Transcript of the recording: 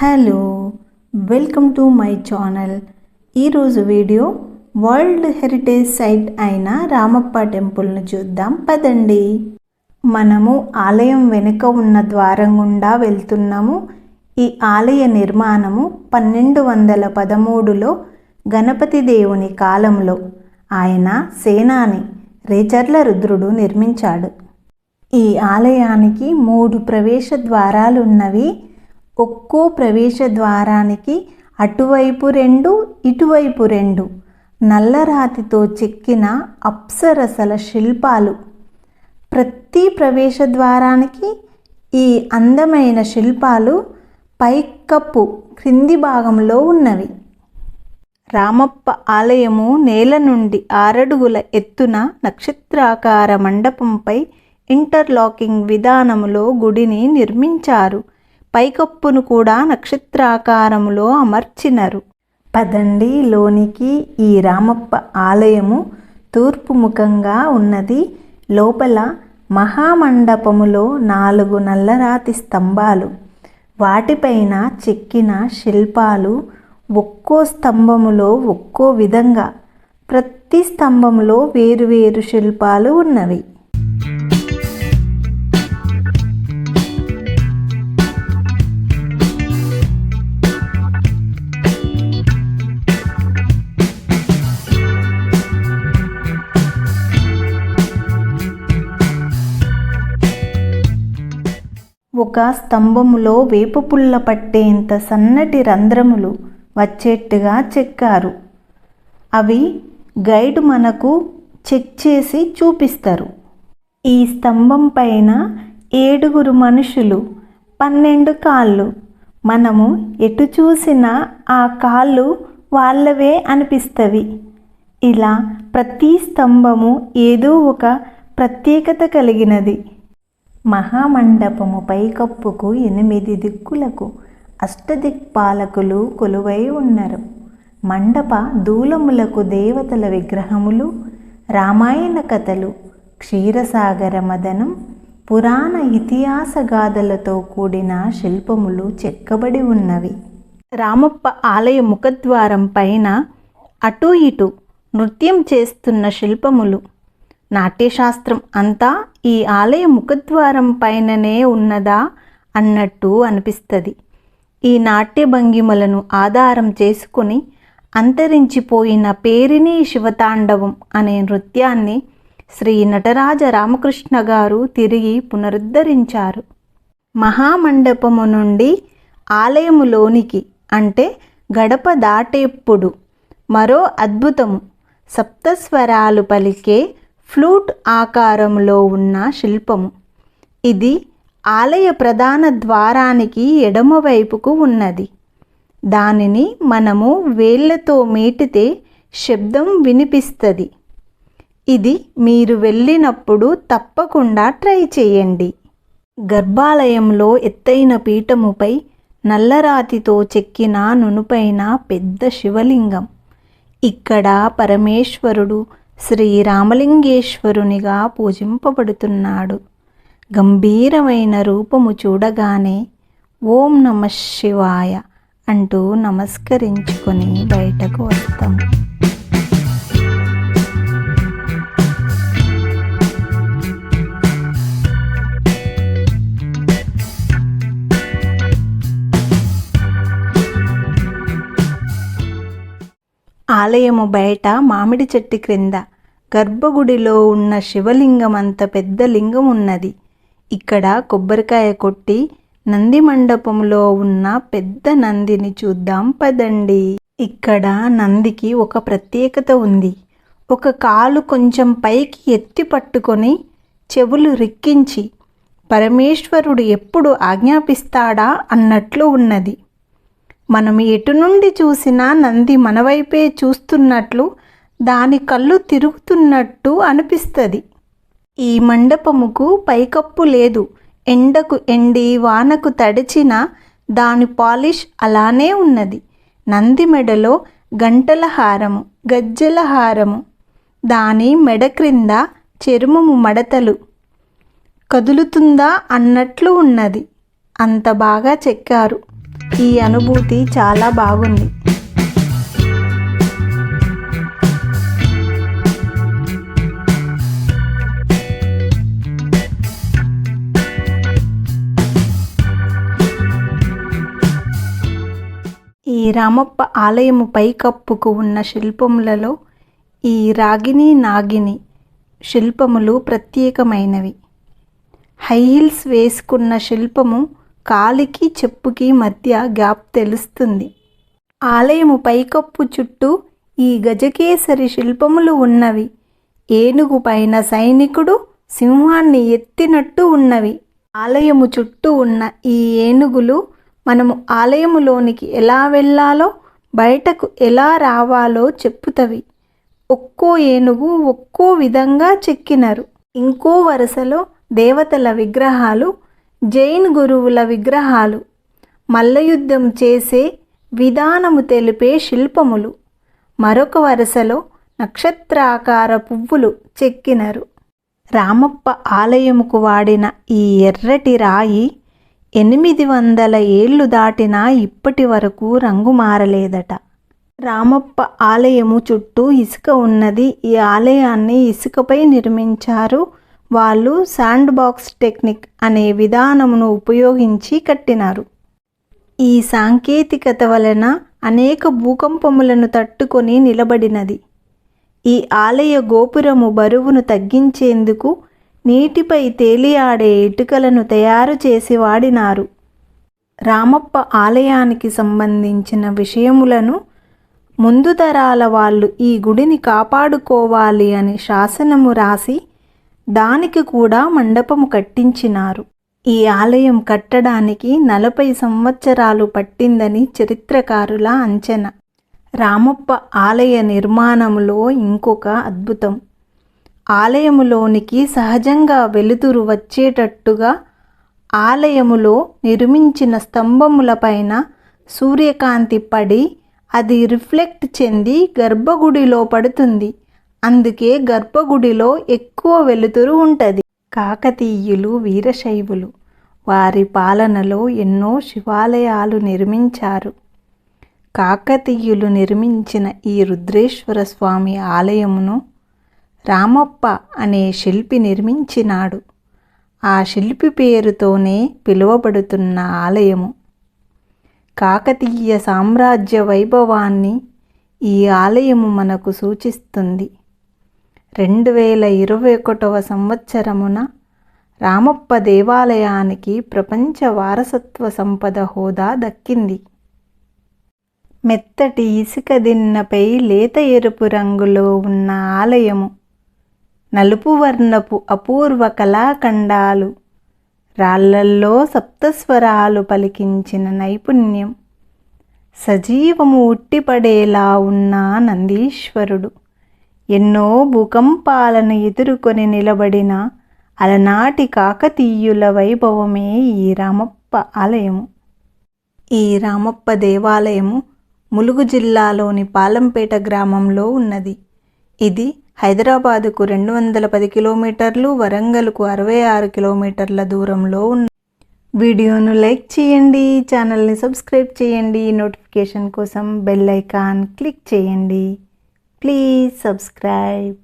Hello, welcome to my channel. ఈరోజు video world heritage site అయిన రామప్ప టెంపుల్ను చూద్దాం పదండి. మనము ఆలయం వెనుక ఉన్న ద్వారం గుండా వెళ్తున్నాము. ఈ ఆలయ నిర్మాణము 1213లో గణపతి దేవుని కాలంలో ఆయన సేనాని రేచర్ల రుద్రుడు నిర్మించాడు. ఈ ఆలయానికి 3 ప్రవేశ ద్వారాలున్నవి. ఒక్కో ప్రవేశ ద్వారానికి అటువైపు 2, ఇటువైపు 2 నల్లరాతితో చెక్కిన అప్సరసల శిల్పాలు. ప్రతి ప్రవేశ ద్వారానికి ఈ అందమైన శిల్పాలు పైకప్పు క్రింది భాగంలో ఉన్నవి. రామప్ప ఆలయము నేల నుండి 6 అడుగుల ఎత్తున నక్షత్రాకార మండపంపై ఇంటర్లాకింగ్ విధానములో గుడిని నిర్మించారు. పైకప్పును కూడా నక్షత్రాకారములో అమర్చినరు. పదండి లోనికి. ఈ రామప్ప ఆలయము తూర్పు ముఖంగా ఉన్నది. లోపల మహామండపములో 4 నల్లరాతి స్తంభాలు, వాటిపైన చెక్కిన శిల్పాలు ఒక్కో స్తంభములో ఒక్కో విధంగా, ప్రతి స్తంభములో వేరువేరు శిల్పాలు ఉన్నవి. ఒక స్తంభములో వేపపుల్ల పట్టేంత సన్నటి రంధ్రములు వచ్చేట్టుగా చెక్కారు. అవి గైడ్ మనకు చెక్ చేసి చూపిస్తారు. ఈ స్తంభం పైన 7 మనుషులు, 12 కాళ్ళు. మనము ఎటు చూసినా ఆ కాళ్ళు వాళ్ళవే అనిపిస్తవి. ఇలా ప్రతి స్తంభము ఏదో ఒక ప్రత్యేకత కలిగినది. మహామండపము పైకప్పుకు 8 దిక్కులకు అష్టదిక్పాలకులు కొలువై ఉన్నారు. మండప దూలములకు దేవతల విగ్రహములు, రామాయణ కథలు, క్షీరసాగర మదనం, పురాణ ఇతిహాస గాథలతో కూడిన శిల్పములు చెక్కబడి ఉన్నవి. రామప్ప ఆలయ ముఖద్వారం పైన అటూ ఇటూ నృత్యం చేస్తున్న శిల్పములు. నాట్యశాస్త్రం అంతా ఈ ఆలయ ముఖద్వారం పైననే ఉన్నదా అన్నట్టు అనిపిస్తుంది. ఈ నాట్య భంగిమలను ఆధారం చేసుకుని అంతరించిపోయిన పేరిణి శివతాండవం అనే నృత్యాన్ని శ్రీ నటరాజ రామకృష్ణ గారు తిరిగి పునరుద్ధరించారు. మహామండపము నుండి ఆలయములోనికి అంటే గడప దాటేప్పుడు మరో అద్భుతము. సప్తస్వరాలు పలికే ఫ్లూట్ ఆకారంలో ఉన్న శిల్పము. ఇది ఆలయ ప్రధాన ద్వారానికి ఎడమవైపుకు ఉన్నది. దానిని మనము వేళ్లతో మీటితే శబ్దం వినిపిస్తుంది. ఇది మీరు వెళ్ళినప్పుడు తప్పకుండా ట్రై చేయండి. గర్భాలయంలో ఎత్తైన పీఠముపై నల్లరాతితో చెక్కిన నునుపైన పెద్ద శివలింగం. ఇక్కడ పరమేశ్వరుడు శ్రీరామలింగేశ్వరునిగా పూజింపబడుతున్నాడు. గంభీరమైన రూపము చూడగానే ఓం నమః శివాయ అంటూ నమస్కరించుకొని బయటకు వస్తాం. ఆలయము బయట మామిడి చెట్టు క్రింద గర్భగుడిలో ఉన్న శివలింగం అంత పెద్ద లింగం ఉన్నది. ఇక్కడ కొబ్బరికాయ కొట్టి నంది మండపంలో ఉన్న పెద్ద నందిని చూద్దాం పదండి. ఇక్కడ నందికి ఒక ప్రత్యేకత ఉంది. ఒక కాలు కొంచెం పైకి ఎత్తి పట్టుకొని చెవులు రిక్కించి పరమేశ్వరుడు ఎప్పుడు ఆజ్ఞాపిస్తాడా అన్నట్లు ఉన్నది. మనం ఎటు నుండి చూసినా నంది మనవైపే చూస్తున్నట్లు, దాని కళ్ళు తిరుగుతున్నట్టు అనిపిస్తుంది. ఈ మండపముకు పైకప్పు లేదు. ఎండకు ఎండి వానకు తడిచిన దాని పాలిష్ అలానే ఉన్నది. నంది మెడలో గంటల హారము, గజ్జెల హారము, దాని మెడ క్రింద చర్మము మడతలు కదులుతుందా అన్నట్లు ఉన్నది. అంత బాగా చెక్కారు. ఈ అనుభూతి చాలా బాగుంది. ఈ రామప్ప ఆలయము పైకప్పుకు ఉన్న శిల్పములలో ఈ రాగిని నాగిని శిల్పములు ప్రత్యేకమైనవి. హై హీల్స్ వేసుకున్న శిల్పము కాలికి చెప్పుకి మధ్య గ్యాప్ తెలుస్తుంది. ఆలయము పైకప్పు చుట్టూ ఈ గజకేసరి శిల్పములు ఉన్నవి. ఏనుగు పైన సైనికుడు సింహాన్ని ఎత్తినట్టు ఉన్నవి. ఆలయము చుట్టూ ఉన్న ఈ ఏనుగులు మనము ఆలయములోనికి ఎలా వెళ్ళాలో బయటకు ఎలా రావాలో చెప్పుతవి. ఒక్కో ఏనుగు ఒక్కో విధంగా చెక్కినరు. ఇంకో వరుసలో దేవతల విగ్రహాలు, జైన్ గురువుల విగ్రహాలు, మల్లయుద్ధం చేసే విధానము తెలిపే శిల్పములు, మరొక వరుసలో నక్షత్రాకార పువ్వులు చెక్కినరు. రామప్ప ఆలయముకు వాడిన ఈ ఎర్రటి రాయి 800 ఏళ్ళు దాటినా ఇప్పటి వరకు రంగు మారలేదట. రామప్ప ఆలయము చుట్టూ ఇసుక ఉన్నది. ఈ ఆలయాన్ని ఇసుకపై నిర్మించారు. వాళ్ళు శాండ్ బాక్స్ టెక్నిక్ అనే విధానమును ఉపయోగించి కట్టినారు. ఈ సాంకేతికత వలన అనేక భూకంపములను తట్టుకొని నిలబడినది. ఈ ఆలయ గోపురము బరువును తగ్గించేందుకు నీటిపై తేలియాడే ఇటుకలను తయారు చేసి వాడినారు. రామప్ప ఆలయానికి సంబంధించిన విషయములను ముందు తరాల వాళ్ళు ఈ గుడిని కాపాడుకోవాలి అని శాసనము రాసి దానికి కూడా మండపము కట్టించినారు. ఈ ఆలయం కట్టడానికి 40 సంవత్సరాలు పట్టిందని చరిత్రకారుల అంచనా. రామప్ప ఆలయ నిర్మాణములో ఇంకొక అద్భుతం, ఆలయములోనికి సహజంగా వెలుతురు వచ్చేటట్టుగా ఆలయములో నిర్మించిన స్తంభములపైన సూర్యకాంతి పడి అది రిఫ్లెక్ట్ చెంది గర్భగుడిలో పడుతుంది. అందుకే గర్భగుడిలో ఎక్కువ వెలుతురు ఉంటుంది. కాకతీయులు వీరశైవులు వారి పాలనలో ఎన్నో శివాలయాలు నిర్మించారు. కాకతీయులు నిర్మించిన ఈ రుద్రేశ్వర స్వామి ఆలయమును రామప్ప అనే శిల్పి నిర్మించినాడు. ఆ శిల్పి పేరుతోనే పిలువబడుతున్న ఆలయము. కాకతీయ సామ్రాజ్య వైభవాన్ని ఈ ఆలయము మనకు సూచిస్తుంది. 2021వ సంవత్సరమున రామప్ప దేవాలయానికి ప్రపంచ వారసత్వ సంపద హోదా దక్కింది. మెత్తటి ఇసుక దిన్నపై లేత ఎరుపు రంగులో ఉన్న ఆలయము, నలుపు వర్ణపు అపూర్వ కళాఖండాలు, రాళ్లల్లో సప్తస్వరాలు పలికించిన నైపుణ్యం, సజీవము ఉట్టిపడేలా ఉన్న నందీశ్వరుడు, ఎన్నో భూకంపాలను ఎదుర్కొని నిలబడిన అలనాటి కాకతీయుల వైభవమే ఈ రామప్ప ఆలయము. ఈ రామప్ప దేవాలయము ములుగు జిల్లాలోని పాలంపేట గ్రామంలో ఉన్నది. ఇది హైదరాబాదుకు 210 కిలోమీటర్లు, వరంగల్కు 66 కిలోమీటర్ల దూరంలో ఉంది. వీడియోను లైక్ చేయండి, ఛానల్ని సబ్స్క్రైబ్ చేయండి, నోటిఫికేషన్ కోసం బెల్ ఐకాన్ క్లిక్ చేయండి. Please subscribe.